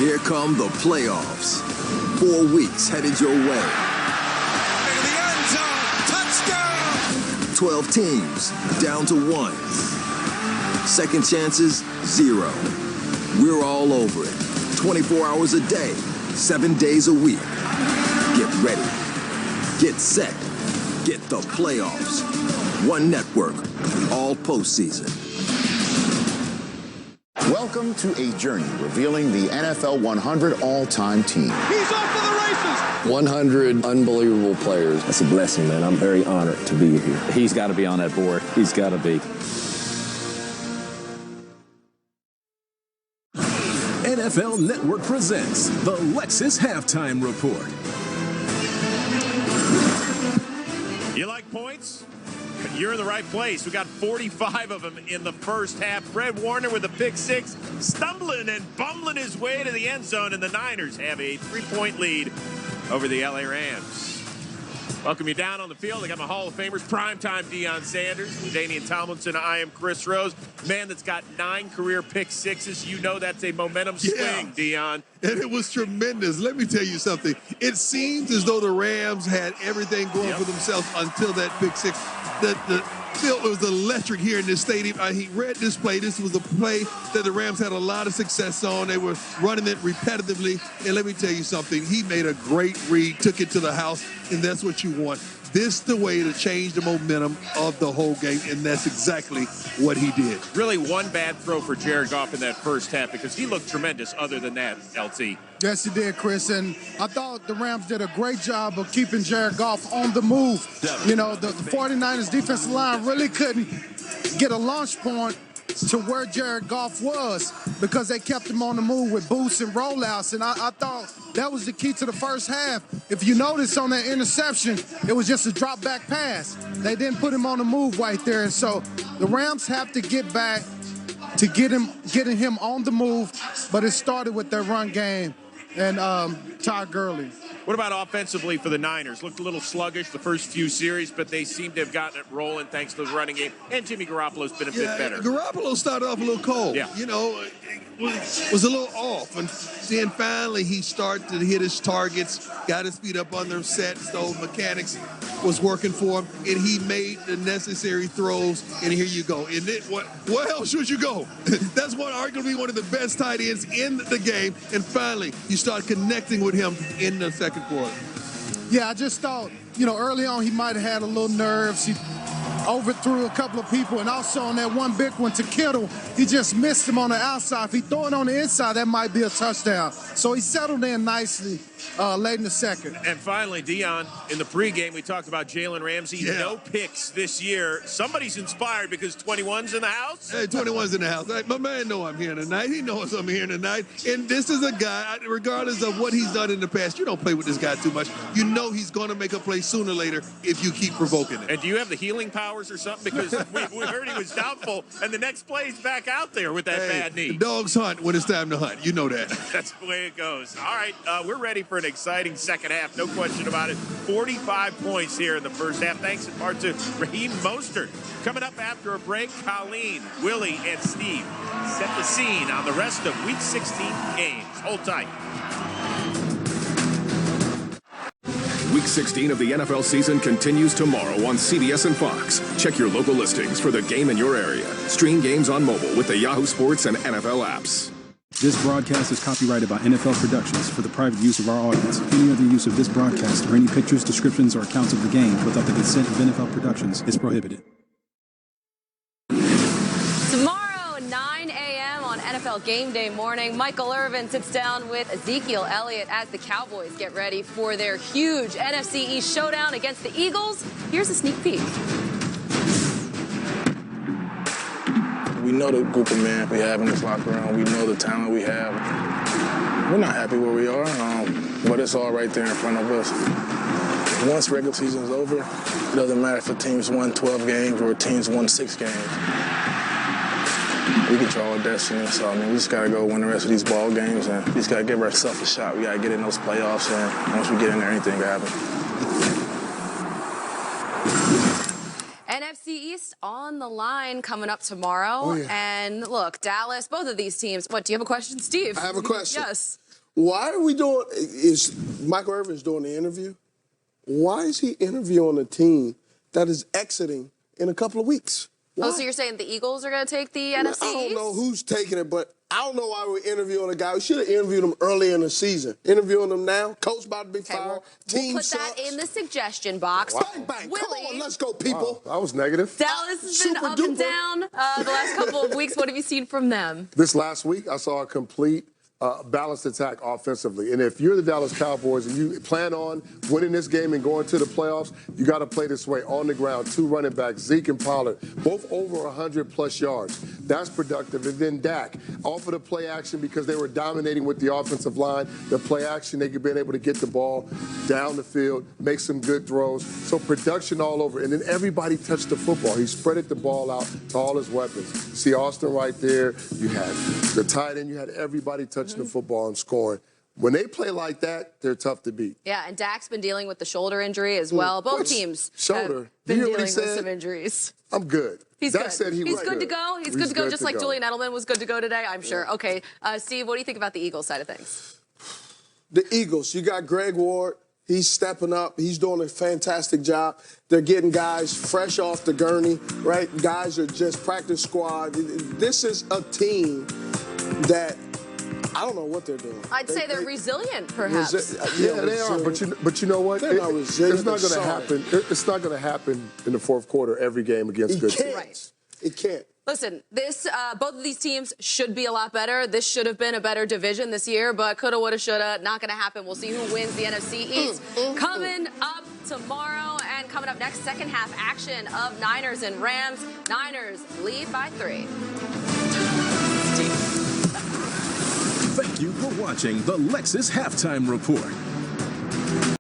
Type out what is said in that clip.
Here come the playoffs. 4 weeks headed your way. In the end zone, touchdown! 12 teams, down to 1. Second chances, 0. We're all over it. 24 hours a day, 7 days a week. Get ready. Get set. Get the playoffs. One network, all postseason. Welcome to a journey revealing the NFL 100 all-time team. He's off for the races! 100 unbelievable players. That's a blessing, man. I'm very honored to be here. He's got to be on that board. He's got to be. NFL Network presents the Lexus Halftime Report. You like points? You're in the right place. We got 45 of them in the first half. Fred Warner with a pick six, stumbling and bumbling his way to the end zone, and the Niners have a 3-point lead over the LA Rams. Welcome you down on the field. I got my Hall of Famers, primetime Deion Sanders, Danian Tomlinson. I am Chris Rose. Man that's got 9 career pick sixes. You know that's a momentum swing, Deion. And it was tremendous. Let me tell you something. It seems as though the Rams had everything going for themselves until that pick six. The field was electric here in this stadium. He read this play. This was a play that the Rams had a lot of success on. They were running it repetitively. And let me tell you something. He made a great read, took it to the house, and that's what you want. This is the way to change the momentum of the whole game, and that's exactly what he did. Really one bad throw for Jared Goff in that first half because he looked tremendous other than that, LT. Yes, he did, Chris, and I thought the Rams did a great job of keeping Jared Goff on the move. You know, the 49ers defensive line really couldn't get a launch point to where Jared Goff was because they kept him on the move with boosts and rollouts, and I thought that was the key to the first half. If you notice on that interception, it was just a drop back pass. They didn't put him on the move right there, and so the Rams have to get back to getting him on the move, but it started with their run game and Todd Gurley. What about offensively for the Niners? Looked a little sluggish the first few series, but they seem to have gotten it rolling thanks to the running game. And Jimmy Garoppolo's been a bit better. Garoppolo started off a little cold. Yeah. You know, was a little off. And then finally he started to hit his targets, got his feet up under him, set, so mechanics was working for him, and he made the necessary throws, and here you go. And where else should you go? That's arguably one of the best tight ends in the game, and finally you start connecting with him in the second quarter. Yeah, I just thought, you know, early on he might have had a little nerves. He overthrew a couple of people, and also on that one big one to Kittle, he just missed him on the outside. If he throw it on the inside, that might be a touchdown. So he settled in nicely late in the second. And finally, Deion, in the pregame, we talked about Jalen Ramsey. Yeah. No picks this year. Somebody's inspired because 21's in the house. Hey, 21's in the house. Hey, my man knows I'm here tonight. He knows I'm here tonight. And this is a guy, regardless of what he's done in the past, you don't play with this guy too much. You know he's going to make a play sooner or later if you keep provoking it. And do you have the healing powers or something? Because we heard he was doubtful, and the next play he's back out there with that bad knee. The dogs hunt when it's time to hunt. You know that. That's the way it goes. All right, we're ready for an exciting second half, no question about it. 45 points here in the first half, thanks in part to Raheem Mostert. Coming up after a break, Colleen, Willie, and Steve set the scene on the rest of Week 16 games. Hold tight. Week 16 of the NFL season continues tomorrow on CBS and Fox. Check your local listings for the game in your area. Stream games on mobile with the Yahoo Sports and NFL apps. This broadcast is copyrighted by NFL Productions for the private use of our audience. Any other use of this broadcast or any pictures, descriptions, or accounts of the game without the consent of NFL Productions is prohibited. Tomorrow, 9 a.m. on NFL Game Day morning, Michael Irvin sits down with Ezekiel Elliott as the Cowboys get ready for their huge NFC East showdown against the Eagles. Here's a sneak peek. We know the group of men we have in this locker room. We know the talent we have. We're not happy where we are, but it's all right there in front of us. Once regular season is over, it doesn't matter if a team's won 12 games or a team's won 6 games. We control our destiny, so I mean, we just got to go win the rest of these ball games, and we just got to give ourselves a shot. We got to get in those playoffs, and once we get in there, anything can happen. NFC East on the line coming up tomorrow. Oh, yeah. And look, Dallas, both of these teams. What, do you have a question, Steve? I have a question. Yes. Why are we doing? Is Michael Irvin's doing the interview? Why is he interviewing a team that is exiting in a couple of weeks? Why? Oh, so you're saying the Eagles are going to take the NFC East? I don't know who's taking it, but I don't know why we're interviewing a guy. We should have interviewed him early in the season. Interviewing him now. Coach about to be fired. Team we'll put that in the suggestion box. Wow. Bang, bang. Come on, let's go, people. Wow, that was negative. Dallas has been up and down the last couple of weeks. What have you seen from them? This last week, I saw a complete balanced attack offensively. And if you're the Dallas Cowboys and you plan on winning this game and going to the playoffs, you got to play this way on the ground. 2 running backs, Zeke and Pollard, both over 100-plus yards. That's productive. And then Dak, off of the play action because they were dominating with the offensive line. The play action, they could be able to get the ball down the field, make some good throws. So production all over. And then everybody touched the football. He spreaded the ball out to all his weapons. See Austin right there. You had the tight end. You had everybody touching the football and scoring. When they play like that, they're tough to beat. Yeah, and Dak's been dealing with the shoulder injury as well. Both teams have been dealing with some injuries. I'm good. He's Dak good. said he's good to go. He's good to go, just like Julian Edelman was good to go today, I'm sure. Okay, Steve, what do you think about the Eagles side of things? The Eagles, you got Greg Ward. He's stepping up. He's doing a fantastic job. They're getting guys fresh off the gurney, right? Guys are just practice squad. This is a team that I don't know what they're doing. I'd say they're resilient, perhaps. Yeah, they are. But you know what? They're not resilient. It's not going to happen. It's not going to happen in the fourth quarter every game against good teams. Right. It can't. Listen, both of these teams should be a lot better. This should have been a better division this year, but coulda, woulda, shoulda. Not going to happen. We'll see who wins the NFC East. Coming up tomorrow and coming up next, second half action of Niners and Rams. Niners lead by 3. Thank you for watching the Lexus Halftime Report.